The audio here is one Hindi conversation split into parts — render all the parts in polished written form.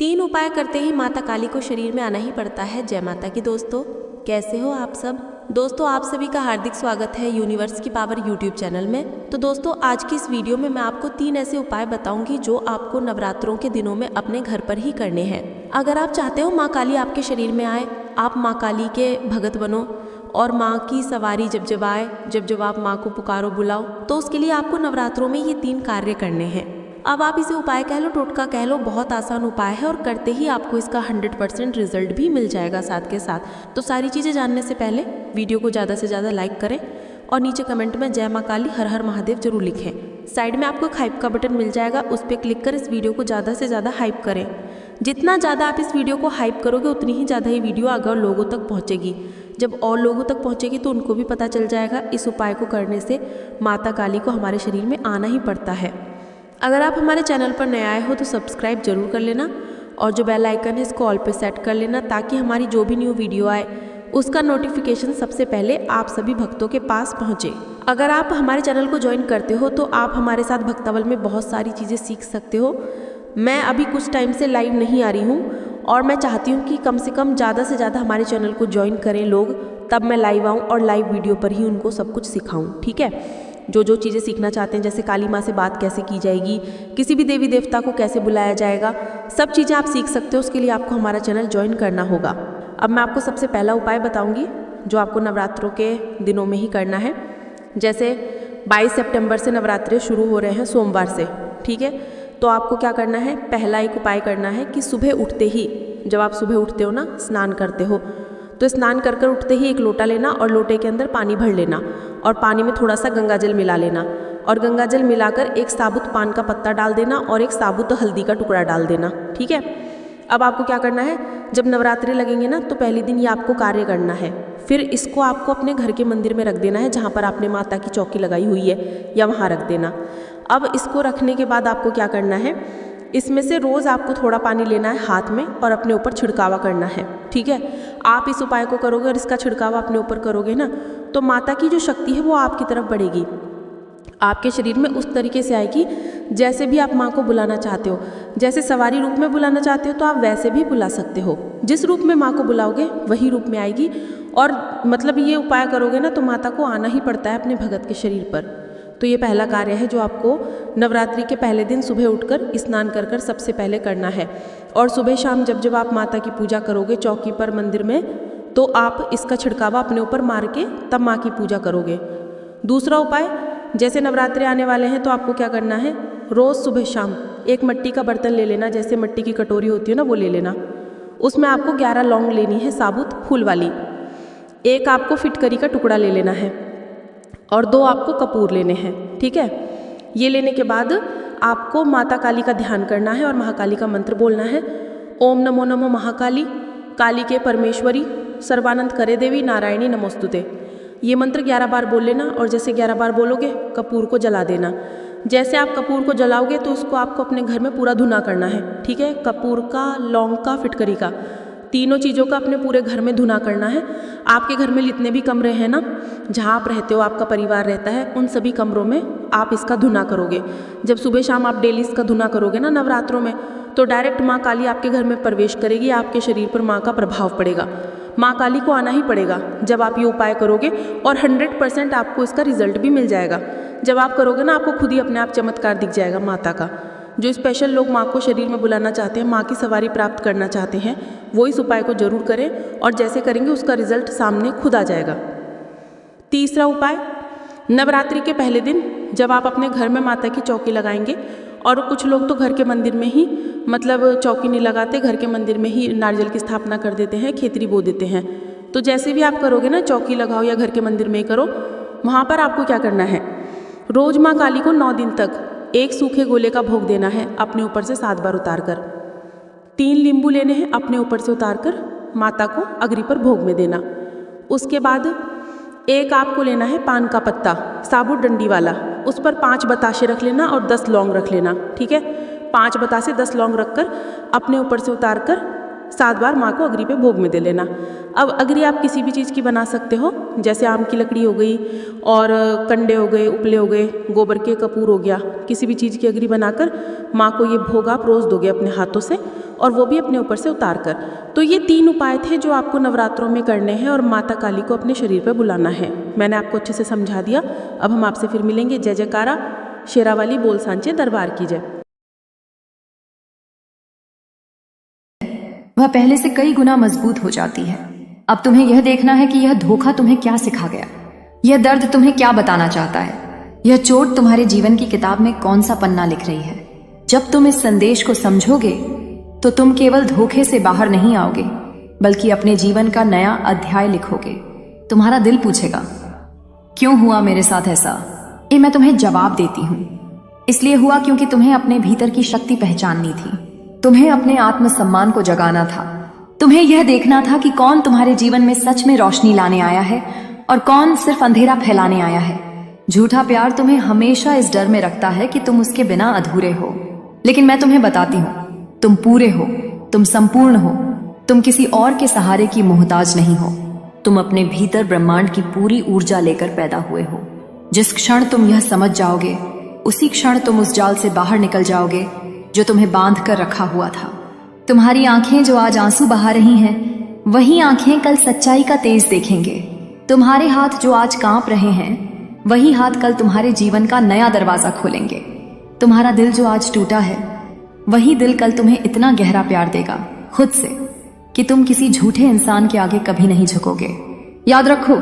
3 उपाय करते ही माता काली को शरीर में आना ही पड़ता है। जय माता की दोस्तों, कैसे हो आप सब। दोस्तों आप सभी का हार्दिक स्वागत है यूनिवर्स की पावर यूट्यूब चैनल में। तो दोस्तों आज की इस वीडियो में मैं आपको 3 ऐसे उपाय बताऊंगी जो आपको नवरात्रों के दिनों में अपने घर पर ही करने हैं। अगर आप चाहते हो माँ काली आपके शरीर में आए, आप माँ काली के भगत बनो और माँ की सवारी जब आए, जब आप माँ को पुकारो बुलाओ, तो उसके लिए आपको नवरात्रों में ये 3 कार्य करने हैं। अब आप इसे उपाय कह लो, टोटका कह लो, बहुत आसान उपाय है और करते ही आपको इसका 100% रिजल्ट भी मिल जाएगा साथ के साथ। तो सारी चीज़ें जानने से पहले वीडियो को ज़्यादा से ज़्यादा लाइक करें और नीचे कमेंट में जय माँ काली हर हर महादेव जरूर लिखें। साइड में आपको एक हाइप का बटन मिल जाएगा, उस पर क्लिक कर इस वीडियो को ज़्यादा से ज़्यादा हाइप करें। जितना ज़्यादा आप इस वीडियो को हाइप करोगे उतनी ही ज़्यादा ये वीडियो आगे और लोगों तक पहुँचेगी। जब और लोगों तक पहुँचेगी तो उनको भी पता चल जाएगा इस उपाय को करने से माता काली को हमारे शरीर में आना ही पड़ता है। अगर आप हमारे चैनल पर नए आए हो तो सब्सक्राइब जरूर कर लेना और जो बेल आइकन है इसको ऑल पे सेट कर लेना, ताकि हमारी जो भी न्यू वीडियो आए उसका नोटिफिकेशन सबसे पहले आप सभी भक्तों के पास पहुंचे। अगर आप हमारे चैनल को ज्वाइन करते हो तो आप हमारे साथ भक्तावल में बहुत सारी चीज़ें सीख सकते हो। मैं अभी कुछ टाइम से लाइव नहीं आ रही हूँ और मैं चाहती हूँ कि कम से कम ज़्यादा से ज़्यादा हमारे चैनल को ज्वाइन करें लोग, तब मैं लाइव आऊँ और लाइव वीडियो पर ही उनको सब कुछ सिखाऊँ। ठीक है, जो चीज़ें सीखना चाहते हैं, जैसे काली माँ से बात कैसे की जाएगी, किसी भी देवी देवता को कैसे बुलाया जाएगा, सब चीज़ें आप सीख सकते हो। उसके लिए आपको हमारा चैनल ज्वाइन करना होगा। अब मैं आपको सबसे पहला उपाय बताऊंगी जो आपको नवरात्रों के दिनों में ही करना है। जैसे 22 सितंबर से नवरात्रे शुरू हो रहे हैं, सोमवार से। ठीक है, तो आपको क्या करना है, पहला एक उपाय करना है कि सुबह उठते ही, जब आप सुबह उठते हो ना, स्नान करते हो, तो स्नान कर उठते ही एक लोटा लेना और लोटे के अंदर पानी भर लेना और पानी में थोड़ा सा गंगा जल मिला लेना और गंगा जल मिलाकर एक साबुत पान का पत्ता डाल देना और एक साबुत हल्दी का टुकड़ा डाल देना। ठीक है, अब आपको क्या करना है, जब नवरात्रि लगेंगे ना तो पहले दिन ये आपको कार्य करना है। फिर इसको आपको अपने घर के मंदिर में रख देना है, जहाँ पर आपने माता की चौकी लगाई हुई है या वहाँ रख देना। अब इसको रखने के बाद आपको क्या करना है, इसमें से रोज़ आपको थोड़ा पानी लेना है हाथ में और अपने ऊपर छिड़कावा करना है। ठीक है, आप इस उपाय को करोगे और इसका छिड़कावा अपने ऊपर करोगे ना, तो माता की जो शक्ति है वो आपकी तरफ बढ़ेगी, आपके शरीर में उस तरीके से आएगी जैसे भी आप माँ को बुलाना चाहते हो। जैसे सवारी रूप में बुलाना चाहते हो तो आप वैसे भी बुला सकते हो, जिस रूप में माँ को बुलाओगे वही रूप में आएगी। और मतलब ये उपाय करोगे ना तो माता को आना ही पड़ता है अपने भगत के शरीर पर। तो ये पहला कार्य है जो आपको नवरात्रि के पहले दिन सुबह उठकर स्नान कर सबसे पहले करना है। और सुबह शाम जब आप माता की पूजा करोगे चौकी पर मंदिर में, तो आप इसका छिड़कावा अपने ऊपर मार के तब माँ की पूजा करोगे। दूसरा उपाय, जैसे नवरात्रि आने वाले हैं तो आपको क्या करना है, रोज़ सुबह शाम एक मिट्टी का बर्तन ले लेना, जैसे मिट्टी की कटोरी होती है ना, वो ले लेना। उसमें आपको 11 लौंग लेनी है साबुत फूल वाली, एक आपको फिटकरी का टुकड़ा ले लेना है और 2 आपको कपूर लेने हैं। ठीक है, ये लेने के बाद आपको माता काली का ध्यान करना है और महाकाली का मंत्र बोलना है। ओम नमो नमो महाकाली, काली के परमेश्वरी, सर्वानंद करे देवी, नारायणी नमोस्तुते। ये मंत्र 11 बार बोल लेना और जैसे 11 बार बोलोगे कपूर को जला देना। जैसे आप कपूर को जलाओगे तो उसको आपको अपने घर में पूरा धुना करना है। ठीक है, कपूर का, लौंग का, फिटकरी का, तीनों चीज़ों का अपने पूरे घर में धुना करना है। आपके घर में जितने भी कमरे हैं ना, जहाँ आप रहते हो, आपका परिवार रहता है, उन सभी कमरों में आप इसका धुना करोगे। जब सुबह शाम आप डेली इसका धुना करोगे ना नवरात्रों में, तो डायरेक्ट माँ काली आपके घर में प्रवेश करेगी, आपके शरीर पर माँ का प्रभाव पड़ेगा, माँ काली को आना ही पड़ेगा जब आप ये उपाय करोगे। और 100% आपको इसका रिजल्ट भी मिल जाएगा। जब आप करोगे ना आपको खुद ही अपने आप चमत्कार दिख जाएगा माता का। जो स्पेशल लोग माँ को शरीर में बुलाना चाहते हैं, माँ की सवारी प्राप्त करना चाहते हैं, वो इस उपाय को जरूर करें और जैसे करेंगे उसका रिजल्ट सामने खुद आ जाएगा। तीसरा उपाय, नवरात्रि के पहले दिन जब आप अपने घर में माता की चौकी लगाएंगे, और कुछ लोग तो घर के मंदिर में ही, मतलब चौकी नहीं लगाते, घर के मंदिर में ही नारियल की स्थापना कर देते हैं, खेतरी बो देते हैं। तो जैसे भी आप करोगे ना, चौकी लगाओ या घर के मंदिर में ही करो, वहाँ पर आपको क्या करना है, रोज माँ काली को 9 दिन तक एक सूखे गोले का भोग देना है अपने ऊपर से 7 बार उतार कर। 3 नींबू लेने हैं अपने ऊपर से उतार कर माता को अग्नि पर भोग में देना। उसके बाद एक आपको लेना है पान का पत्ता, साबुत डंडी वाला, उस पर 5 बताशे रख लेना और 10 लौंग रख लेना। ठीक है, 5 बतासे 10 लौंग रखकर अपने ऊपर से उतार कर 7 बार माँ को अगरी पे भोग में दे लेना। अब अगरी आप किसी भी चीज़ की बना सकते हो, जैसे आम की लकड़ी हो गई और कंडे हो गए, उपले हो गए, गोबर के कपूर हो गया, किसी भी चीज़ की अगरी बनाकर माँ को ये भोग आप रोज़ दोगे अपने हाथों से, और वो भी अपने ऊपर से उतार कर। तो ये 3 उपाय थे जो आपको नवरात्रों में करने हैं और माता काली को अपने शरीर पर बुलाना है। मैंने आपको अच्छे से समझा दिया। अब हम आपसे फिर मिलेंगे। जय जयकारा, शेरावाली बोल सांचे दरबार की जय। वह पहले से कई गुना मजबूत हो जाती है। अब तुम्हें यह देखना है कि यह धोखा तुम्हें क्या सिखा गया, यह दर्द तुम्हें क्या बताना चाहता है, यह चोट तुम्हारे जीवन की किताब में कौन सा पन्ना लिख रही है। जब तुम इस संदेश को समझोगे तो तुम केवल धोखे से बाहर नहीं आओगे, बल्कि अपने जीवन का नया अध्याय लिखोगे। तुम्हारा दिल पूछेगा, क्यों हुआ मेरे साथ ऐसा? ये मैं तुम्हें जवाब देती हूं। इसलिए हुआ क्योंकि तुम्हें अपने भीतर की शक्ति पहचाननी थी, तुम्हें अपने आत्मसम्मान को जगाना था, तुम्हें यह देखना था कि कौन तुम्हारे जीवन में सच में रोशनी लाने आया है और कौन सिर्फ अंधेरा फैलाने आया है। झूठा प्यार तुम्हें हमेशा इस डर में रखता है कि तुम उसके बिना अधूरे हो, लेकिन मैं तुम्हें बताती हूं, तुम पूरे हो, तुम संपूर्ण हो, तुम किसी और के सहारे की मोहताज नहीं हो। तुम अपने भीतर ब्रह्मांड की पूरी ऊर्जा लेकर पैदा हुए हो। जिस क्षण तुम यह समझ जाओगे, उसी क्षण तुम उस जाल से बाहर निकल जाओगे जो तुम्हें बांध कर रखा हुआ था। तुम्हारी आंखें जो आज आंसू बहा रही हैं, वही आंखें कल सच्चाई का तेज देखेंगे। तुम्हारे हाथ जो आज कांप रहे हैं, वही हाथ कल तुम्हारे जीवन का नया दरवाजा खोलेंगे। तुम्हारा दिल जो आज टूटा है, वही दिल कल तुम्हें इतना गहरा प्यार देगा खुद से कि तुम किसी झूठे इंसान के आगे कभी नहीं झुकोगे। याद रखो,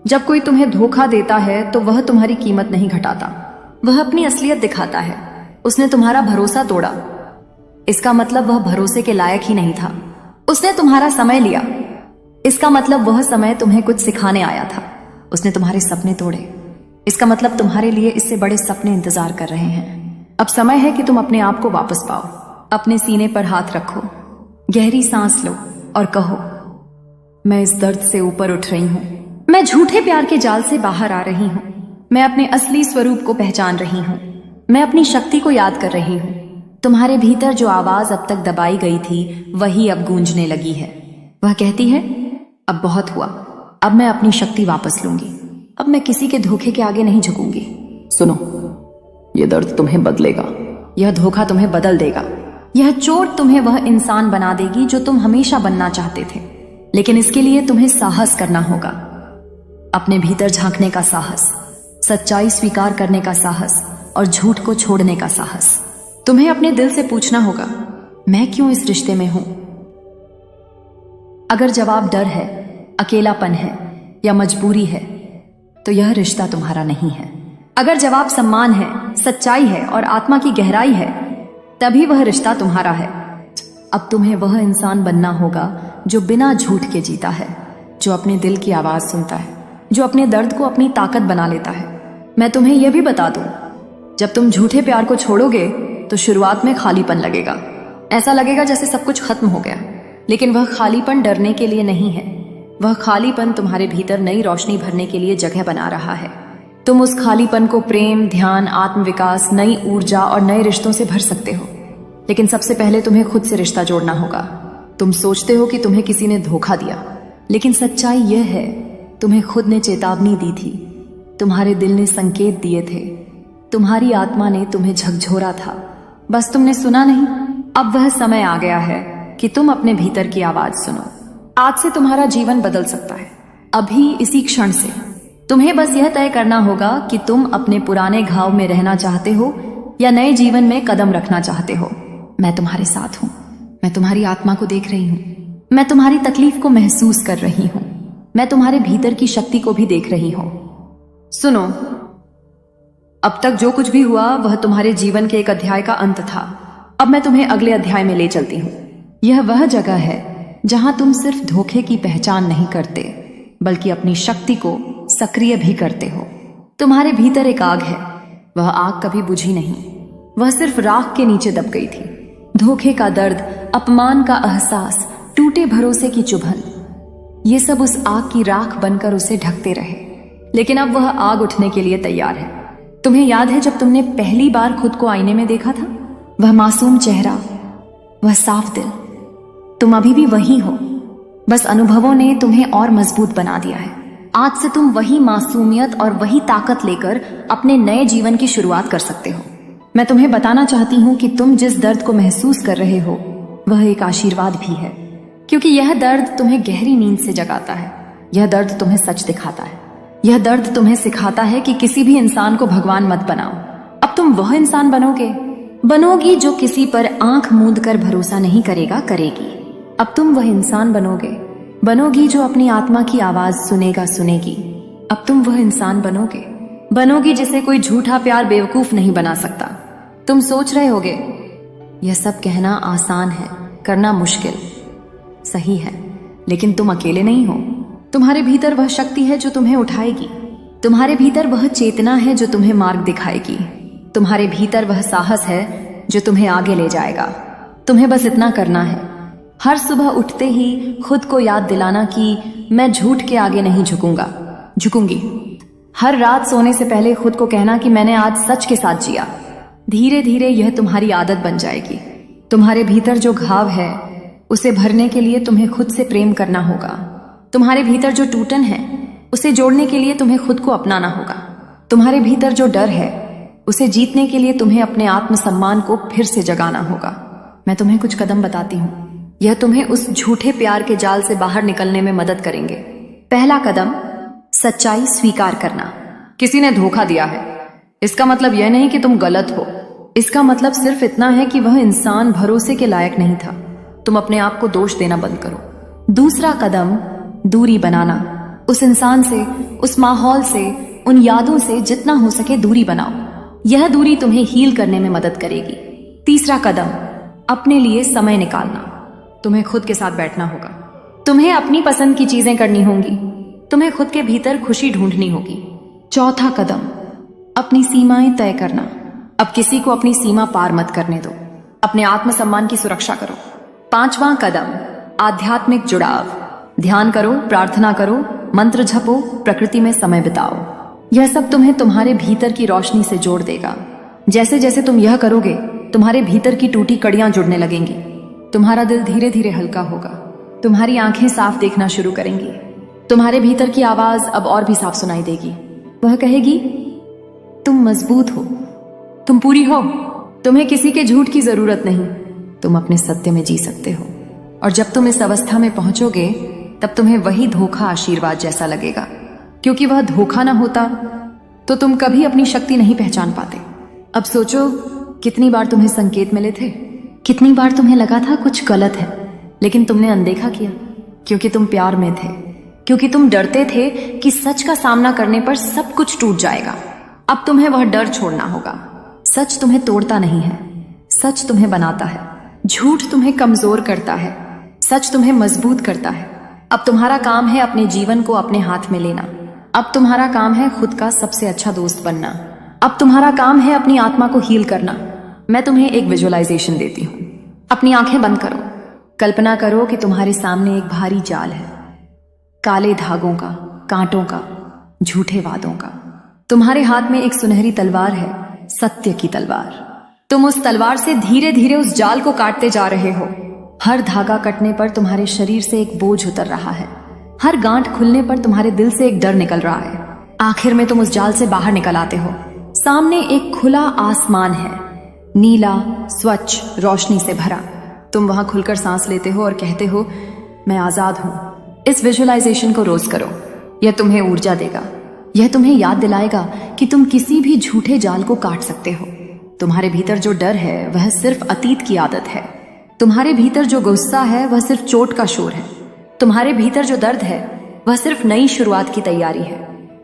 जब कोई तुम्हें धोखा देता है तो वह तुम्हारी कीमत नहीं घटाता, वह अपनी असलियत दिखाता है। उसने तुम्हारा भरोसा तोड़ा, इसका मतलब वह भरोसे के लायक ही नहीं था। उसने तुम्हारा समय लिया, इसका मतलब वह समय तुम्हें कुछ सिखाने आया था। उसने तुम्हारे सपने तोड़े, इसका मतलब तुम्हारे लिए इससे बड़े सपने इंतजार कर रहे हैं। अब समय है कि तुम अपने आप को वापस पाओ। अपने सीने पर हाथ रखो, गहरी सांस लो और कहो, मैं इस दर्द से ऊपर उठ रही हूं, मैं झूठे प्यार के जाल से बाहर आ रही हूं, मैं अपने असली स्वरूप को पहचान रही हूं, मैं अपनी शक्ति को याद कर रही हूं। तुम्हारे भीतर जो आवाज अब तक दबाई गई थी, वही अब गूंजने लगी है। वह कहती है, अब बहुत हुआ, अब मैं अपनी शक्ति वापस लूंगी, अब मैं किसी के धोखे के आगे नहीं झुकूंगी। सुनो, यह दर्द तुम्हें बदलेगा, यह धोखा तुम्हें बदल देगा, यह चोट तुम्हें वह इंसान बना देगी जो तुम हमेशा बनना चाहते थे। लेकिन इसके लिए तुम्हें साहस करना होगा, अपने भीतर झांकने का साहस, सच्चाई स्वीकार करने का साहस और झूठ को छोड़ने का साहस। तुम्हें अपने दिल से पूछना होगा, मैं क्यों इस रिश्ते में हूं? अगर जवाब डर है, अकेलापन है या मजबूरी है, तो यह रिश्ता तुम्हारा नहीं है। अगर जवाब सम्मान है, सच्चाई है और आत्मा की गहराई है, तभी वह रिश्ता तुम्हारा है। अब तुम्हें वह इंसान बनना होगा जो बिना झूठ के जीता है, जो अपने दिल की आवाज सुनता है, जो अपने दर्द को अपनी ताकत बना लेता है। मैं तुम्हें यह भी बता दूं, जब तुम झूठे प्यार को छोड़ोगे तो शुरुआत में खालीपन लगेगा। ऐसा लगेगा जैसे सब कुछ खत्म हो गया, लेकिन वह खालीपन डरने के लिए नहीं है। वह खालीपन तुम्हारे भीतर नई रोशनी भरने के लिए जगह बना रहा है। तुम उस खालीपन को प्रेम, ध्यान, आत्मविकास, नई ऊर्जा और नए रिश्तों से भर सकते हो। लेकिन सबसे पहले तुम्हें खुद से रिश्ता जोड़ना होगा। तुम सोचते हो कि तुम्हें किसी ने धोखा दिया, लेकिन सच्चाई यह है, तुम्हें खुद ने चेतावनी दी थी, तुम्हारे दिल ने संकेत दिए थे, तुम्हारी आत्मा ने तुम्हें झकझोरा था, बस तुमने सुना नहीं। अब वह समय आ गया है कि तुम अपने भीतर की आवाज सुनो। आज से तुम्हारा जीवन बदल सकता है, अभी इसी क्षण से। तुम्हें बस यह तय करना होगा कि तुम अपने पुराने घाव में रहना चाहते हो या नए जीवन में कदम रखना चाहते हो। मैं तुम्हारे साथ हूं, मैं तुम्हारी आत्मा को देख रही हूं, मैं तुम्हारी तकलीफ को महसूस कर रही हूं, मैं तुम्हारे भीतर की शक्ति को भी देख रही हूं। सुनो, अब तक जो कुछ भी हुआ वह तुम्हारे जीवन के एक अध्याय का अंत था। अब मैं तुम्हें अगले अध्याय में ले चलती हूँ। यह वह जगह है जहां तुम सिर्फ धोखे की पहचान नहीं करते, बल्कि अपनी शक्ति को सक्रिय भी करते हो। तुम्हारे भीतर एक आग है, वह आग कभी बुझी नहीं, वह सिर्फ राख के नीचे दब गई थी। धोखे का दर्द, अपमान का एहसास, टूटे भरोसे की चुभन, ये सब उस आग की राख बनकर उसे ढकते रहे। लेकिन अब वह आग उठने के लिए तैयार है। तुम्हें याद है जब तुमने पहली बार खुद को आईने में देखा था? वह मासूम चेहरा, वह साफ दिल, तुम अभी भी वही हो, बस अनुभवों ने तुम्हें और मजबूत बना दिया है। आज से तुम वही मासूमियत और वही ताकत लेकर अपने नए जीवन की शुरुआत कर सकते हो। मैं तुम्हें बताना चाहती हूँ कि तुम जिस दर्द को महसूस कर रहे हो वह एक आशीर्वाद भी है, क्योंकि यह दर्द तुम्हें गहरी नींद से जगाता है। यह दर्द तुम्हें सच दिखाता है। यह दर्द तुम्हें सिखाता है कि किसी भी इंसान को भगवान मत बनाओ। अब तुम वह इंसान बनोगी जो किसी पर आंख मूंद कर भरोसा नहीं करेगी। अब तुम वह इंसान बनोगी जो अपनी आत्मा की आवाज सुनेगी। अब तुम वह इंसान बनोगी जिसे कोई झूठा प्यार बेवकूफ नहीं बना सकता। तुम सोच रहे होगे यह सब कहना आसान है, करना मुश्किल। सही है, लेकिन तुम अकेले नहीं हो। तुम्हारे भीतर वह शक्ति है जो तुम्हें उठाएगी। तुम्हारे भीतर वह चेतना है जो तुम्हें मार्ग दिखाएगी। तुम्हारे भीतर वह साहस है जो तुम्हें आगे ले जाएगा। तुम्हें बस इतना करना है, हर सुबह उठते ही खुद को याद दिलाना कि मैं झूठ के आगे नहीं झुकूंगी। हर रात सोने से पहले खुद को कहना कि मैंने आज सच के साथ जिया। धीरे धीरे यह तुम्हारी आदत बन जाएगी। तुम्हारे भीतर जो घाव है उसे भरने के लिए तुम्हें खुद से प्रेम करना होगा। तुम्हारे भीतर जो टूटन है उसे जोड़ने के लिए तुम्हें खुद को अपनाना होगा। तुम्हारे भीतर जो डर है उसे जीतने के लिए तुम्हें अपने आत्मसम्मान को फिर से जगाना होगा। मैं तुम्हें कुछ कदम बताती हूँ, यह तुम्हें उस झूठे प्यार के जाल से बाहर निकलने में मदद करेंगे। पहला कदम, सच्चाई स्वीकार करना। किसी ने धोखा दिया है, इसका मतलब यह नहीं कि तुम गलत हो। इसका मतलब सिर्फ इतना है कि वह इंसान भरोसे के लायक नहीं था। तुम अपने आप को दोष देना बंद करो। दूसरा कदम, दूरी बनाना। उस इंसान से, उस माहौल से, उन यादों से जितना हो सके दूरी बनाओ। यह दूरी तुम्हें हील करने में मदद करेगी। तीसरा कदम, अपने लिए समय निकालना। तुम्हें खुद के साथ बैठना होगा। तुम्हें अपनी पसंद की चीजें करनी होंगी। तुम्हें खुद के भीतर खुशी ढूंढनी होगी। चौथा कदम, अपनी सीमाएं तय करना। अब किसी को अपनी सीमा पार मत करने दो। अपने आत्मसम्मान की सुरक्षा करो। पांचवा कदम, आध्यात्मिक जुड़ाव। ध्यान करो, प्रार्थना करो, मंत्र जपो, प्रकृति में समय बिताओ। यह सब तुम्हें तुम्हारे भीतर की रोशनी से जोड़ देगा। जैसे जैसे तुम यह करोगे तुम्हारे भीतर की टूटी कड़ियां जुड़ने लगेंगी। तुम्हारा दिल धीरे धीरे हल्का होगा। तुम्हारी आंखें साफ देखना शुरू करेंगी। तुम्हारे भीतर की आवाज अब और भी साफ सुनाई देगी। वह कहेगी, तुम मजबूत हो, तुम पूरी हो, तुम्हें किसी के झूठ की जरूरत नहीं। तुम अपने सत्य में जी सकते हो। और जब तुम इस अवस्था में पहुंचोगे तब तुम्हें वही धोखा आशीर्वाद जैसा लगेगा, क्योंकि वह धोखा ना होता तो तुम कभी अपनी शक्ति नहीं पहचान पाते। अब सोचो, कितनी बार तुम्हें संकेत मिले थे, कितनी बार तुम्हें लगा था कुछ गलत है, लेकिन तुमने अनदेखा किया, क्योंकि तुम प्यार में थे, क्योंकि तुम डरते थे कि सच का सामना करने पर सब कुछ टूट जाएगा। अब तुम्हें वह डर छोड़ना होगा। सच तुम्हें तोड़ता नहीं है, सच तुम्हें बनाता है। झूठ तुम्हें कमजोर करता है, सच तुम्हें मजबूत करता है। अब तुम्हारा काम है अपने जीवन को अपने हाथ में लेना। अब तुम्हारा काम है खुद का सबसे अच्छा दोस्त बनना। अब तुम्हारा काम है अपनी आत्मा को हील करना। मैं तुम्हें एक विजुअलाइजेशन देती हूँ। अपनी आंखें बंद करो। कल्पना करो कि तुम्हारे सामने एक भारी जाल है, काले धागों का, कांटों का, झूठे वादों का। तुम्हारे हाथ में एक सुनहरी तलवार है, सत्य की तलवार। तुम उस तलवार से धीरे धीरे उस जाल को काटते जा रहे हो। हर धागा कटने पर तुम्हारे शरीर से एक बोझ उतर रहा है। हर गांठ खुलने पर तुम्हारे दिल से एक डर निकल रहा है। आखिर में तुम उस जाल से बाहर निकल आते हो। सामने एक खुला आसमान है, नीला, स्वच्छ, रोशनी से भरा। तुम वहां खुलकर सांस लेते हो और कहते हो, मैं आजाद हूं। इस विजुअलाइजेशन को रोज करो। यह तुम्हें ऊर्जा देगा। यह तुम्हें याद दिलाएगा कि तुम किसी भी झूठे जाल को काट सकते हो। तुम्हारे भीतर जो डर है वह सिर्फ अतीत की आदत है। तुम्हारे भीतर जो गुस्सा है वह सिर्फ चोट का शोर है। तुम्हारे भीतर जो दर्द है वह सिर्फ नई शुरुआत की तैयारी है।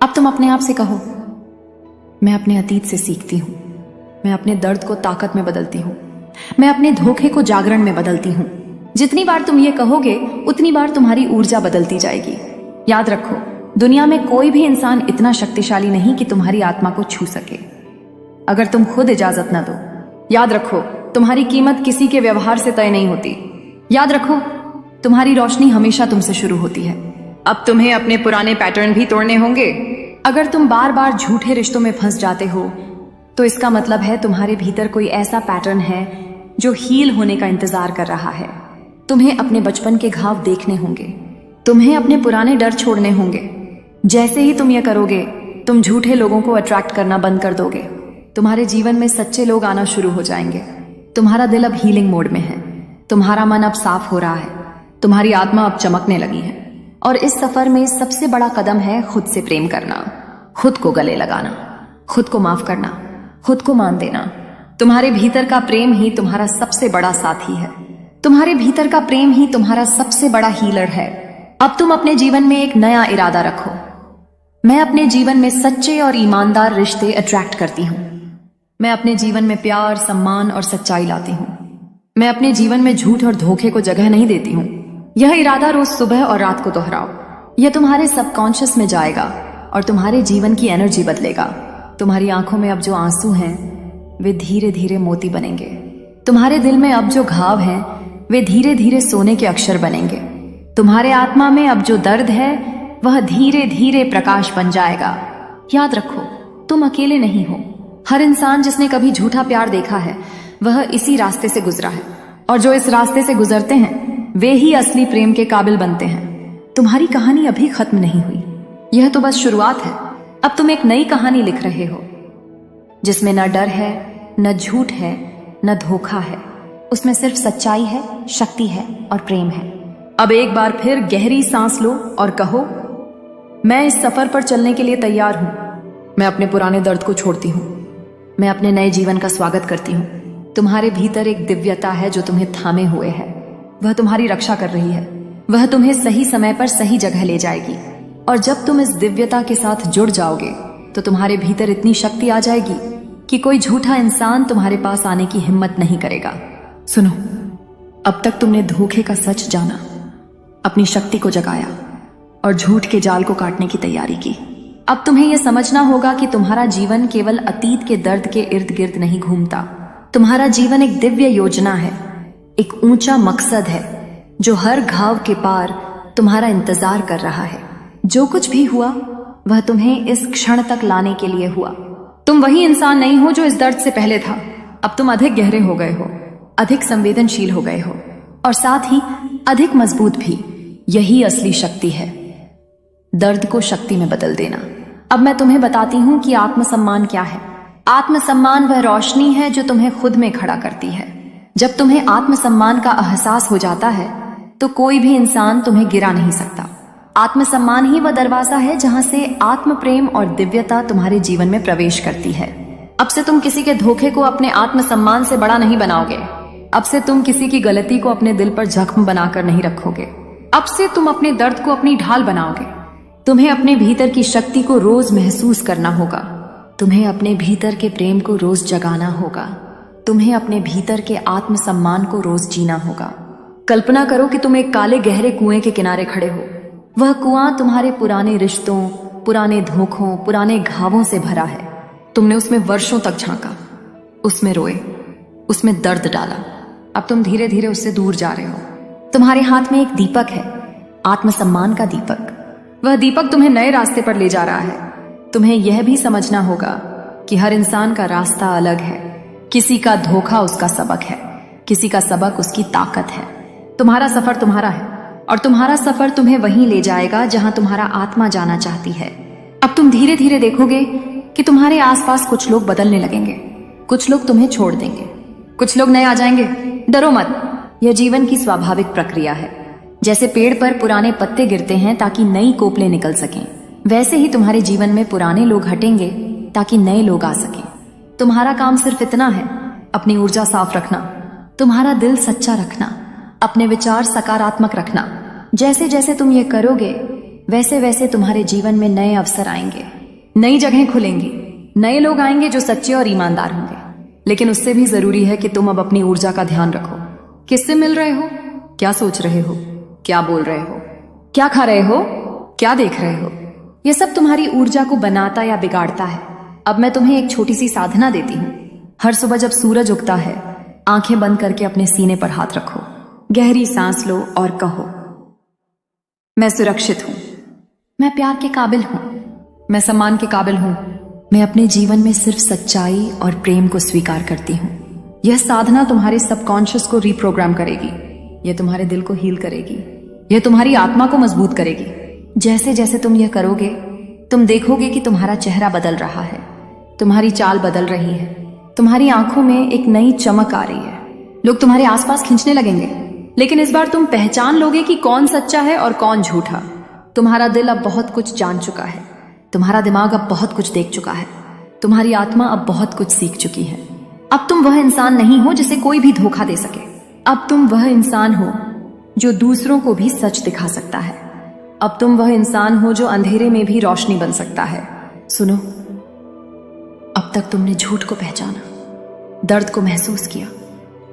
अब तुम अपने आप से कहो, मैं अपने अतीत से सीखती हूँ। मैं अपने दर्द को ताकत में बदलती हूँ। मैं अपने धोखे को जागरण में बदलती हूँ। जितनी बार तुम ये कहोगे उतनी बार तुम्हारी ऊर्जा बदलती जाएगी। याद रखो, दुनिया में कोई भी इंसान इतना शक्तिशाली नहीं कि तुम्हारी आत्मा को छू सके, अगर तुम खुद इजाजत न दो। याद रखो, तुम्हारी कीमत किसी के व्यवहार से तय नहीं होती। याद रखो, तुम्हारी रोशनी हमेशा तुमसे शुरू होती है। अब तुम्हें अपने पुराने पैटर्न भी तोड़ने होंगे। अगर तुम बार बार झूठे रिश्तों में फंस जाते हो तो इसका मतलब है तुम्हारे भीतर कोई ऐसा पैटर्न है जो हील होने का इंतजार कर रहा है। तुम्हें अपने बचपन के घाव देखने होंगे, तुम्हें अपने पुराने डर छोड़ने होंगे। जैसे ही तुम यह करोगे, तुम झूठे लोगों को अट्रैक्ट करना बंद कर दोगे। तुम्हारे जीवन में सच्चे लोग आना शुरू हो जाएंगे। तुम्हारा दिल अब हीलिंग मोड में है, तुम्हारा मन अब साफ हो रहा है, तुम्हारी आत्मा अब चमकने लगी है। और इस सफर में सबसे बड़ा कदम है खुद से प्रेम करना, खुद को गले लगाना, खुद को माफ करना, खुद को मान देना। तुम्हारे भीतर का प्रेम ही तुम्हारा सबसे बड़ा साथी है, तुम्हारे भीतर का प्रेम ही तुम्हारा सबसे बड़ा हीलर है। अब तुम अपने जीवन में एक नया इरादा रखो। मैं अपने जीवन में सच्चे और ईमानदार रिश्ते अट्रैक्ट करती हूँ। मैं अपने जीवन में प्यार, सम्मान और सच्चाई लाती हूँ। मैं अपने जीवन में झूठ और धोखे को जगह नहीं देती हूँ। यह इरादा रोज सुबह और रात को दोहराओ। यह तुम्हारे सबकॉन्शियस में जाएगा और तुम्हारे जीवन की एनर्जी बदलेगा। तुम्हारी आंखों में अब जो आंसू हैं वे धीरे धीरे मोती बनेंगे। तुम्हारे दिल में अब जो घाव हैं वे धीरे धीरे सोने के अक्षर बनेंगे। तुम्हारे आत्मा में अब जो दर्द है वह धीरे धीरे प्रकाश बन जाएगा। याद रखो, तुम अकेले नहीं हो। हर इंसान जिसने कभी झूठा प्यार देखा है वह इसी रास्ते से गुजरा है, और जो इस रास्ते से गुजरते हैं वे ही असली प्रेम के काबिल बनते हैं। तुम्हारी कहानी अभी खत्म नहीं हुई, यह तो बस शुरुआत है। अब तुम एक नई कहानी लिख रहे हो जिसमें न डर है, न झूठ है, न धोखा है। उसमें सिर्फ सच्चाई है, शक्ति है और प्रेम है। अब एक बार फिर गहरी सांस लो और कहो, मैं इस सफर पर चलने के लिए तैयार हूं। मैं अपने पुराने दर्द को छोड़ती हूं। मैं अपने नए जीवन का स्वागत करती हूं। तुम्हारे भीतर एक दिव्यता है जो तुम्हें थामे हुए है। वह तुम्हारी रक्षा कर रही है। वह तुम्हें सही समय पर सही जगह ले जाएगी। और जब तुम इस दिव्यता के साथ जुड़ जाओगे तो तुम्हारे भीतर इतनी शक्ति आ जाएगी कि कोई झूठा इंसान तुम्हारे पास आने की हिम्मत नहीं करेगा। सुनो, अब तक तुमने धोखे का सच जाना, अपनी शक्ति को जगाया और झूठ के जाल को काटने की तैयारी की। अब तुम्हें यह समझना होगा कि तुम्हारा जीवन केवल अतीत के दर्द के इर्द गिर्द नहीं घूमता। तुम्हारा जीवन एक दिव्य योजना है, एक ऊंचा मकसद है जो हर घाव के पार तुम्हारा इंतजार कर रहा है। जो कुछ भी हुआ वह तुम्हें इस क्षण तक लाने के लिए हुआ। तुम वही इंसान नहीं हो जो इस दर्द से पहले था। अब तुम अधिक गहरे हो गए हो, अधिक संवेदनशील हो गए हो और साथ ही अधिक मजबूत भी। यही असली शक्ति है, दर्द को शक्ति में बदल देना। अब मैं तुम्हें बताती हूं कि आत्मसम्मान क्या है। आत्मसम्मान वह रोशनी है जो तुम्हें खुद में खड़ा करती है। जब तुम्हें आत्मसम्मान का एहसास हो जाता है तो कोई भी इंसान तुम्हें गिरा नहीं सकता। आत्मसम्मान ही वह दरवाजा है जहां से आत्म प्रेम और दिव्यता तुम्हारे जीवन में प्रवेश करती है। अब से तुम किसी के धोखे को अपने आत्मसम्मान से बड़ा नहीं बनाओगे। अब से तुम किसी की गलती को अपने दिल पर जख्म बनाकर नहीं रखोगे। अब से तुम अपने दर्द को अपनी ढाल बनाओगे। तुम्हें अपने भीतर की शक्ति को रोज महसूस करना होगा। तुम्हें अपने भीतर के प्रेम को रोज जगाना होगा। तुम्हें अपने भीतर के आत्मसम्मान को रोज जीना होगा। कल्पना करो कि तुम एक काले गहरे कुएं के किनारे खड़े हो। वह कुआं तुम्हारे पुराने रिश्तों, पुराने धोखों, पुराने घावों से भरा है। तुमने उसमें वर्षों तक झांका, उसमें रोए, उसमें दर्द डाला। अब तुम धीरे धीरे उससे दूर जा रहे हो। तुम्हारे हाथ में एक दीपक है, आत्मसम्मान का दीपक। वह दीपक तुम्हें नए रास्ते पर ले जा रहा है। तुम्हें यह भी समझना होगा कि हर इंसान का रास्ता अलग है। किसी का धोखा उसका सबक है, किसी का सबक उसकी ताकत है। तुम्हारा सफर तुम्हारा है और तुम्हारा सफर तुम्हें वहीं ले जाएगा जहां तुम्हारा आत्मा जाना चाहती है। अब तुम धीरे धीरे देखोगे कि तुम्हारे आसपास कुछ लोग बदलने लगेंगे, कुछ लोग तुम्हें छोड़ देंगे, कुछ लोग नए आ जाएंगे। डरो मत, यह जीवन की स्वाभाविक प्रक्रिया है। जैसे पेड़ पर पुराने पत्ते गिरते हैं ताकि नई कोपलें निकल सकें, वैसे ही तुम्हारे जीवन में पुराने लोग हटेंगे ताकि नए लोग आ सकें। तुम्हारा काम सिर्फ इतना है, अपनी ऊर्जा साफ रखना, तुम्हारा दिल सच्चा रखना, अपने विचार सकारात्मक रखना। जैसे जैसे तुम ये करोगे वैसे वैसे तुम्हारे जीवन में नए अवसर आएंगे, नई जगहें खुलेंगी, नए लोग आएंगे जो सच्चे और ईमानदार होंगे। लेकिन उससे भी जरूरी है कि तुम अब अपनी ऊर्जा का ध्यान रखो। किससे मिल रहे हो, क्या सोच रहे हो, क्या बोल रहे हो, क्या खा रहे हो, क्या देख रहे हो, यह सब तुम्हारी ऊर्जा को बनाता या बिगाड़ता है। अब मैं तुम्हें एक छोटी सी साधना देती हूँ। हर सुबह जब सूरज उगता है, आंखें बंद करके अपने सीने पर हाथ रखो, गहरी सांस लो और कहो, मैं सुरक्षित हूं, मैं प्यार के काबिल हूं, मैं सम्मान के काबिल हूं, मैं अपने जीवन में सिर्फ सच्चाई और प्रेम को स्वीकार करती हूं। यह साधना तुम्हारे सबकॉन्शियस को रीप्रोग्राम करेगी। यह तुम्हारे दिल को हील करेगी। यह तुम्हारी आत्मा को मजबूत करेगी। जैसे जैसे तुम यह करोगे, तुम देखोगे कि तुम्हारा चेहरा बदल रहा है, तुम्हारी चाल बदल रही है, तुम्हारी आंखों में एक नई चमक आ रही है। लोग तुम्हारे आसपास खींचने लगेंगे, लेकिन इस बार तुम पहचान लोगे कि कौन सच्चा है और कौन झूठा। तुम्हारा दिल अब बहुत कुछ जान चुका है, तुम्हारा दिमाग अब बहुत कुछ देख चुका है, तुम्हारी आत्मा अब बहुत कुछ सीख चुकी है। अब तुम वह इंसान नहीं हो जिसे कोई भी धोखा दे सके। अब तुम वह इंसान हो जो दूसरों को भी सच दिखा सकता है। अब तुम वह इंसान हो जो अंधेरे में भी रोशनी बन सकता है। सुनो, अब तक तुमने झूठ को पहचाना, दर्द को महसूस किया,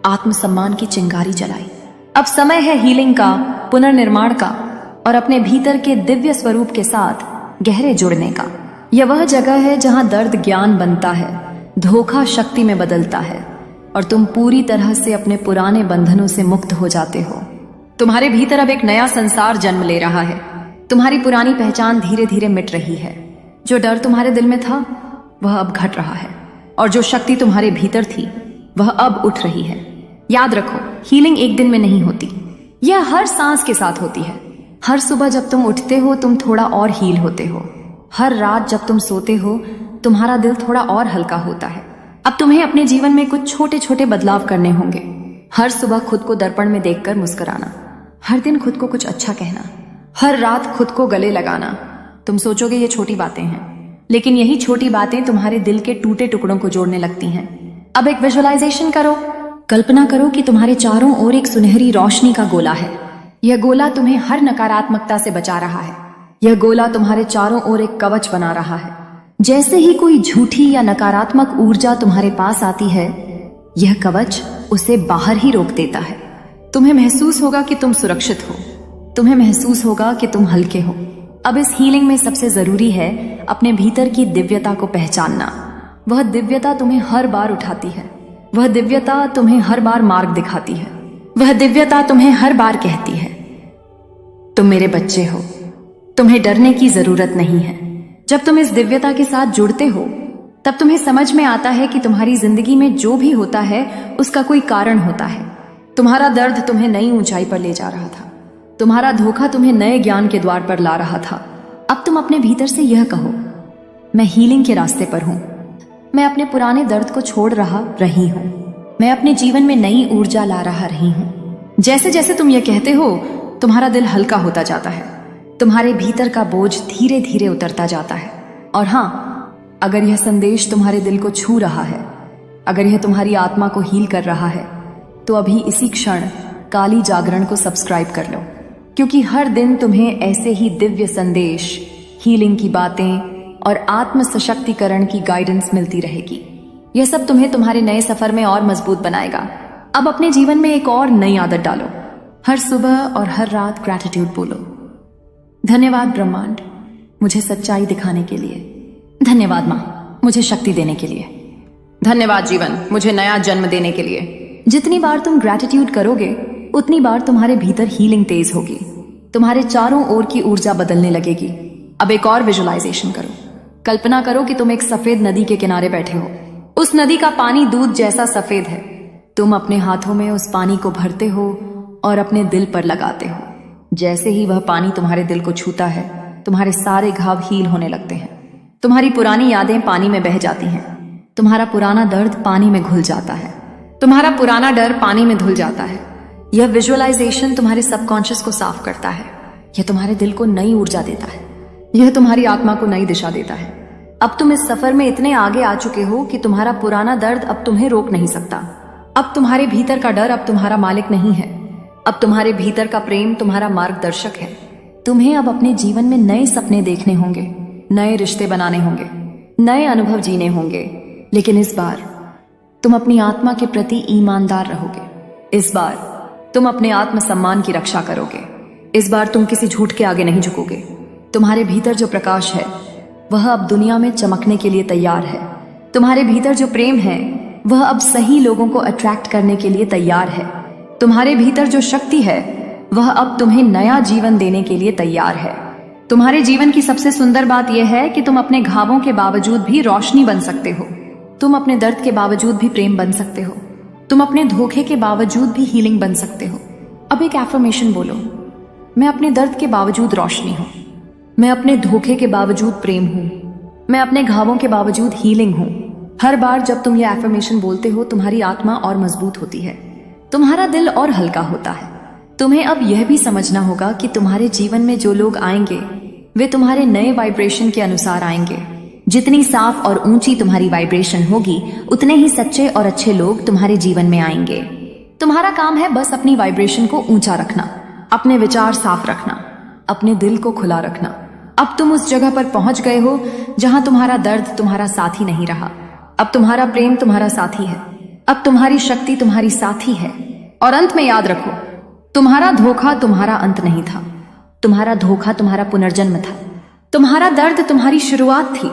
आत्मसम्मान की चिंगारी जलाई। अब समय है हीलिंग का, पुनर्निर्माण का और अपने भीतर के दिव्य स्वरूप के साथ गहरे जुड़ने का। यह वह जगह है जहां दर्द ज्ञान बनता है, धोखा शक्ति में बदलता है और तुम पूरी तरह से अपने पुराने बंधनों से मुक्त हो जाते हो। तुम्हारे भीतर अब एक नया संसार जन्म ले रहा है। तुम्हारी पुरानी पहचान धीरे धीरे मिट रही है। जो डर तुम्हारे दिल में था वह अब घट रहा है और जो शक्ति तुम्हारे भीतर थी वह अब उठ रही है। याद रखो, हीलिंग एक दिन में नहीं होती, यह हर सांस के साथ होती है। हर सुबह जब तुम उठते हो तुम थोड़ा और हील होते हो। हर रात जब तुम सोते हो तुम्हारा दिल थोड़ा और हल्का होता है। अब तुम्हें अपने जीवन में कुछ छोटे छोटे बदलाव करने होंगे। हर सुबह खुद को दर्पण में देखकर मुस्कुराना, हर दिन खुद को कुछ अच्छा कहना, हर रात खुद को गले लगाना। तुम सोचोगे ये छोटी बातें हैं, लेकिन यही छोटी बातें तुम्हारे दिल के टूटे टुकड़ों को जोड़ने लगती हैं। अब एक विजुअलाइजेशन करो। कल्पना करो कि तुम्हारे चारों ओर एक सुनहरी रोशनी का गोला है। यह गोला तुम्हें हर नकारात्मकता से बचा रहा है। यह गोला तुम्हारे चारों ओर एक कवच बना रहा है। जैसे ही कोई झूठी या नकारात्मक ऊर्जा तुम्हारे पास आती है, यह कवच उसे बाहर ही रोक देता है। तुम्हें महसूस होगा कि तुम सुरक्षित हो, तुम्हें महसूस होगा कि तुम हल्के हो। अब इस हीलिंग में सबसे जरूरी है अपने भीतर की दिव्यता को पहचानना। वह दिव्यता तुम्हें हर बार उठाती है, वह दिव्यता तुम्हें हर बार मार्ग दिखाती है, वह दिव्यता तुम्हें हर बार कहती है, तुम मेरे बच्चे हो, तुम्हें डरने की जरूरत नहीं है। जब तुम इस दिव्यता के साथ जुड़ते हो तब तुम्हें समझ में आता है कि तुम्हारी जिंदगी में जो भी होता है उसका कोई कारण होता है। तुम्हारा दर्द तुम्हें नई ऊंचाई पर ले जा रहा था, तुम्हारा धोखा तुम्हें नए ज्ञान के द्वार पर ला रहा था। अब तुम अपने भीतर से यह कहो, मैं हीलिंग के रास्ते पर हूं, मैं अपने पुराने दर्द को छोड़ रही हूं, मैं अपने जीवन में नई ऊर्जा ला रही हूं। जैसे जैसे तुम यह कहते हो तुम्हारा दिल हल्का होता जाता है, तुम्हारे भीतर का बोझ धीरे धीरे उतरता जाता है। और हाँ, अगर यह संदेश तुम्हारे दिल को छू रहा है, अगर यह तुम्हारी आत्मा को हील कर रहा है, तो अभी इसी क्षण काली जागरण को सब्सक्राइब कर लो, क्योंकि हर दिन तुम्हें ऐसे ही दिव्य संदेश, हीलिंग की बातें और आत्म सशक्तिकरण की गाइडेंस मिलती रहेगी। यह सब तुम्हें तुम्हारे नए सफर में और मजबूत बनाएगा। अब अपने जीवन में एक और नई आदत डालो। हर सुबह और हर रात ग्रैटिट्यूड बोलो। धन्यवाद ब्रह्मांड, मुझे सच्चाई दिखाने के लिए। धन्यवाद माँ, मुझे शक्ति देने के लिए। धन्यवाद जीवन, मुझे नया जन्म देने के लिए। जितनी बार तुम ग्रैटिट्यूड करोगे उतनी बार तुम्हारे भीतर हीलिंग तेज होगी, तुम्हारे चारों ओर की ऊर्जा बदलने लगेगी। अब एक और विजुअलाइजेशन करो। कल्पना करो कि तुम एक सफेद नदी के किनारे बैठे हो। उस नदी का पानी दूध जैसा सफेद है। तुम अपने हाथों में उस पानी को भरते हो और अपने दिल पर लगाते हो। जैसे ही वह पानी तुम्हारे दिल को छूता है, तुम्हारे सारे घाव हील होने लगते हैं। तुम्हारी पुरानी यादें पानी में बह जाती हैं, तुम्हारा पुराना दर्द पानी में घुल जाता है, तुम्हारा पुराना डर पानी में धुल जाता है। यह विजुअलाइजेशन तुम्हारे सबकॉन्शियस को साफ करता है। यह तुम्हारे दिल को नई ऊर्जा देता है, यह तुम्हारी आत्मा को नई दिशा देता है। अब तुम इस सफर में इतने आगे आ चुके हो कि तुम्हारा पुराना दर्द अब तुम्हें रोक नहीं सकता। अब तुम्हारे भीतर का डर अब तुम्हारा मालिक नहीं है। अब तुम्हारे भीतर का प्रेम तुम्हारा मार्गदर्शक है। तुम्हें अब अपने जीवन में नए सपने देखने होंगे, नए रिश्ते बनाने होंगे, नए अनुभव जीने होंगे। लेकिन इस बार तुम अपनी आत्मा के प्रति ईमानदार रहोगे। इस बार तुम अपने आत्मसम्मान की रक्षा करोगे। इस बार तुम किसी झूठ के आगे नहीं झुकोगे। तुम्हारे भीतर जो प्रकाश है वह अब दुनिया में चमकने के लिए तैयार है। तुम्हारे भीतर जो प्रेम है वह अब सही लोगों को अट्रैक्ट करने के लिए तैयार है। तुम्हारे भीतर जो शक्ति है वह अब तुम्हें नया जीवन देने के लिए तैयार है। तुम्हारे जीवन की सबसे सुंदर बात यह है कि तुम अपने घावों के बावजूद भी रोशनी बन सकते हो। तुम अपने दर्द के बावजूद भी प्रेम बन सकते हो। तुम अपने धोखे के बावजूद भी हीलिंग बन सकते हो। अब एक एफर्मेशन बोलो। मैं अपने दर्द के बावजूद रोशनी हूं। मैं अपने धोखे के बावजूद प्रेम हूं। मैं अपने घावों के बावजूद हीलिंग हूं। हर बार जब तुम यह एफर्मेशन बोलते हो, तुम्हारी आत्मा और मजबूत होती है, तुम्हारा दिल और हल्का होता है। तुम्हें अब यह भी समझना होगा कि तुम्हारे जीवन में जो लोग आएंगे वे तुम्हारे नए वाइब्रेशन के अनुसार आएंगे। जितनी साफ और ऊंची तुम्हारी वाइब्रेशन होगी, उतने ही सच्चे और अच्छे लोग तुम्हारे जीवन में आएंगे। तुम्हारा काम है बस अपनी वाइब्रेशन को ऊंचा रखना, अपने विचार साफ रखना, अपने दिल को खुला रखना। अब तुम उस जगह पर पहुंच गए हो जहां तुम्हारा दर्द तुम्हारा साथी नहीं रहा। अब तुम्हारा प्रेम तुम्हारा साथी है। अब तुम्हारी शक्ति तुम्हारी साथी है। और अंत में याद रखो, तुम्हारा धोखा तुम्हारा अंत नहीं था। तुम्हारा धोखा तुम्हारा पुनर्जन्म था। तुम्हारा दर्द तुम्हारी शुरुआत थी।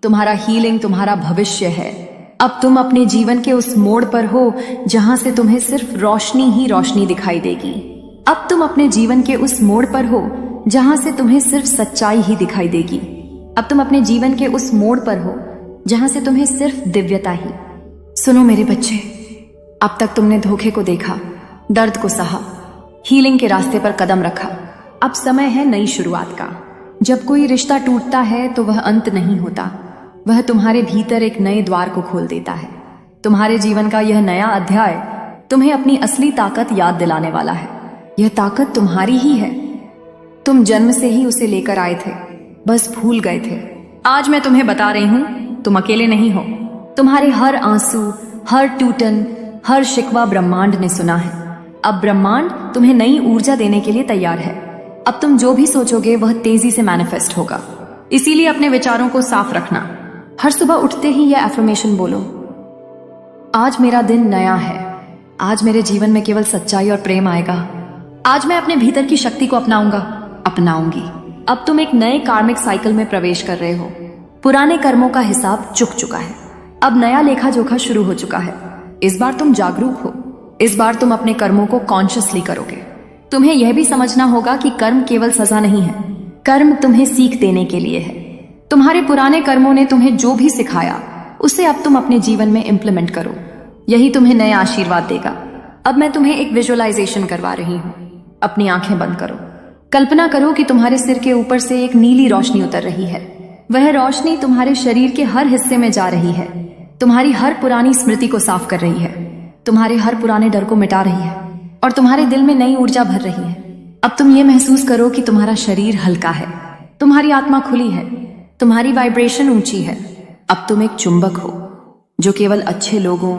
तुम्हारा हीलिंग तुम्हारा भविष्य है। अब तुम अपने जीवन के उस मोड़ पर हो जहां से तुम्हें सिर्फ रोशनी ही रोशनी दिखाई देगी। अब तुम अपने जीवन के उस मोड़ पर हो जहां से तुम्हें सिर्फ सच्चाई ही दिखाई देगी। अब तुम अपने जीवन के उस मोड़ पर हो जहां से तुम्हें सिर्फ दिव्यता ही। सुनो मेरे बच्चे, अब तक तुमने धोखे को देखा, दर्द को सहा, हीलिंग के रास्ते पर कदम रखा। अब समय है नई शुरुआत का। जब कोई रिश्ता टूटता है तो वह अंत नहीं होता, वह तुम्हारे भीतर एक नए द्वार को खोल देता है। तुम्हारे जीवन का यह नया अध्याय तुम्हें अपनी असली ताकत याद दिलाने वाला है। यह ताकत तुम्हारी ही है। तुम जन्म से ही उसे लेकर आए थे, बस भूल गए थे। आज मैं तुम्हें बता रही हूं, तुम अकेले नहीं हो। तुम्हारे हर आंसू, हर टूटन, हर शिकवा ब्रह्मांड ने सुना है। अब ब्रह्मांड तुम्हें नई ऊर्जा देने के लिए तैयार है। अब तुम जो भी सोचोगे वह तेजी से मैनिफेस्ट होगा। इसीलिए अपने विचारों को साफ रखना। हर सुबह उठते ही यह एफर्मेशन बोलो, आज मेरा दिन नया है। आज मेरे जीवन में केवल सच्चाई और प्रेम आएगा। आज मैं अपने भीतर की शक्ति को अपनाऊंगी। अब तुम एक नए कार्मिक साइकिल में प्रवेश कर रहे हो। पुराने कर्मों का हिसाब चुक चुका है। अब नया लेखा जोखा शुरू हो चुका है। इस बार तुम जागरूक हो। इस बार तुम अपने कर्मों को कॉन्शियसली करोगे। तुम्हें यह भी समझना होगा कि कर्म केवल सजा नहीं है, कर्म तुम्हें सीख देने के लिए है। तुम्हारे पुराने कर्मों ने तुम्हें जो भी सिखाया उसे अब तुम अपने जीवन में इंप्लीमेंट करो। यही तुम्हें नए आशीर्वाद देगा। अब मैं तुम्हें एक विजुअलाइजेशन करवा रही हूँ। अपनी आंखें बंद करो। कल्पना करो कि तुम्हारे सिर के ऊपर से एक नीली रोशनी उतर रही है। वह रोशनी तुम्हारे शरीर के हर हिस्से में जा रही है। तुम्हारी हर पुरानी स्मृति को साफ कर रही है। तुम्हारे हर पुराने डर को मिटा रही है और तुम्हारे दिल में नई ऊर्जा भर रही है। अब तुम ये महसूस करो कि तुम्हारा शरीर हल्का है, तुम्हारी आत्मा खुली है, तुम्हारी वाइब्रेशन ऊंची है। अब तुम एक चुंबक हो जो केवल अच्छे लोगों,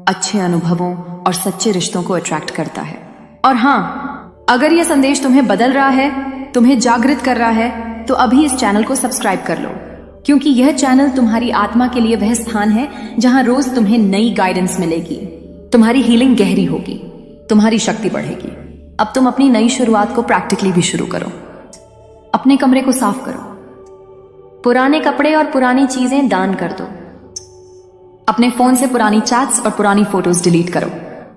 अच्छे अनुभवों और सच्चे रिश्तों को अट्रैक्ट करता है। और हाँ, अगर यह संदेश तुम्हें बदल रहा है, तुम्हें जागृत कर रहा है, तो अभी इस चैनल को सब्सक्राइब कर लो, क्योंकि यह चैनल तुम्हारी आत्मा के लिए वह स्थान है जहां रोज तुम्हें नई गाइडेंस मिलेगी। तुम्हारी हीलिंग गहरी होगी, तुम्हारी शक्ति बढ़ेगी। अब तुम अपनी नई शुरुआत को प्रैक्टिकली भी शुरू करो। अपने कमरे को साफ करो। पुराने कपड़े और पुरानी चीजें दान कर दो। अपने फोन से पुरानी चैट्स और पुरानी फोटोज डिलीट करो।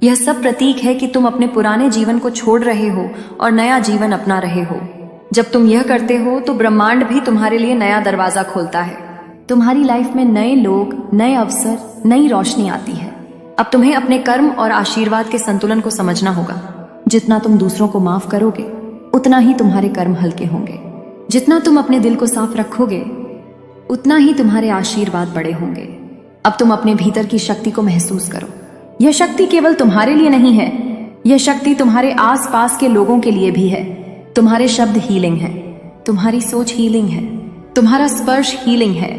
यह सब प्रतीक है कि तुम अपने पुराने जीवन को छोड़ रहे हो और नया जीवन अपना रहे हो। जब तुम यह करते हो तो ब्रह्मांड भी तुम्हारे लिए नया दरवाजा खोलता है। तुम्हारी लाइफ में नए लोग, नए अवसर, नई रोशनी आती है। अब तुम्हें अपने कर्म और आशीर्वाद के संतुलन को समझना होगा। जितना तुम दूसरों को माफ करोगे, उतना ही तुम्हारे कर्म हल्के होंगे। जितना तुम अपने दिल को साफ रखोगे, उतना ही तुम्हारे आशीर्वाद बड़े होंगे। अब तुम अपने भीतर की शक्ति को महसूस करो। यह शक्ति केवल तुम्हारे लिए नहीं है, यह शक्ति तुम्हारे आसपास के लोगों के लिए भी है। तुम्हारे शब्द हीलिंग है, तुम्हारी सोच हीलिंग है, तुम्हारा स्पर्श हीलिंग है।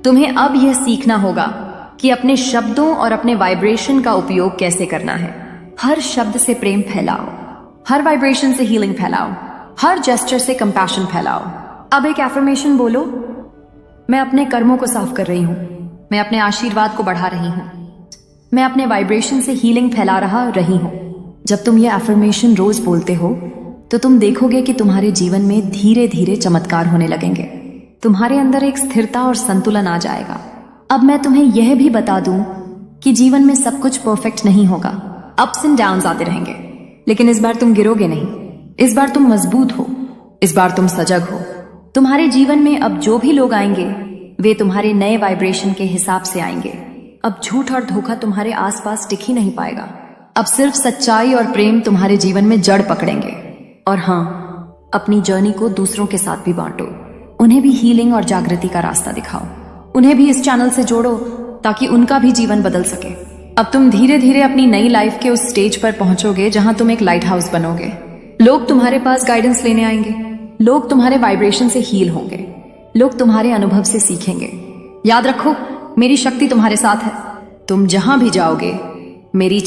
तुम्हें अब यह सीखना होगा कि अपने शब्दों और अपने वाइब्रेशन का उपयोग कैसे करना है। हर शब्द से प्रेम फैलाओ, हर वाइब्रेशन से हीलिंग फैलाओ, हर जेस्चर से कंपैशन फैलाओ। अब एक एफर्मेशन बोलो, मैं अपने कर्मों को साफ कर रही हूं, मैं अपने आशीर्वाद को बढ़ा रही हूं, मैं अपने वाइब्रेशन से हीलिंग फैला रही हूं। जब तुम ये एफर्मेशन रोज बोलते हो तो तुम देखोगे कि तुम्हारे जीवन में धीरे धीरे चमत्कार होने लगेंगे। तुम्हारे अंदर एक स्थिरता और संतुलन आ जाएगा। अब मैं तुम्हें यह भी बता दूं कि जीवन में सब कुछ परफेक्ट नहीं होगा। अप्स एंड डाउन्स आते रहेंगे, लेकिन इस बार तुम गिरोगे नहीं। इस बार तुम मजबूत हो, इस बार तुम सजग हो। तुम्हारे जीवन में अब जो भी लोग आएंगे वे तुम्हारे नए वाइब्रेशन के हिसाब से आएंगे। अब झूठ और धोखा तुम्हारे आसपास टिक ही नहीं पाएगा। अब सिर्फ सच्चाई और प्रेम तुम्हारे जीवन में जड़ पकड़ेंगे। और हाँ, अपनी जर्नी को दूसरों के साथ भी बांटो। उन्हें भी हीलिंग और जागृति का रास्ता दिखाओ। उन्हें भी इस चैनल से जोड़ो ताकि उनका भी जीवन बदल सके। अब तुम धीरे धीरे अपनी नई लाइफ के उस स्टेज पर पहुंचोगे जहां तुम एक लाइट हाउस बनोगे। लोग तुम्हारे पास गाइडेंस लेने आएंगे। लोग तुम्हारे वाइब्रेशन से हील होंगे। लोग तुम्हारे अनुभव से सीखेंगे। याद रखो, मेरी शक्ति तुम्हारे साथ है। तुम जहां भी जाओगे, मेरी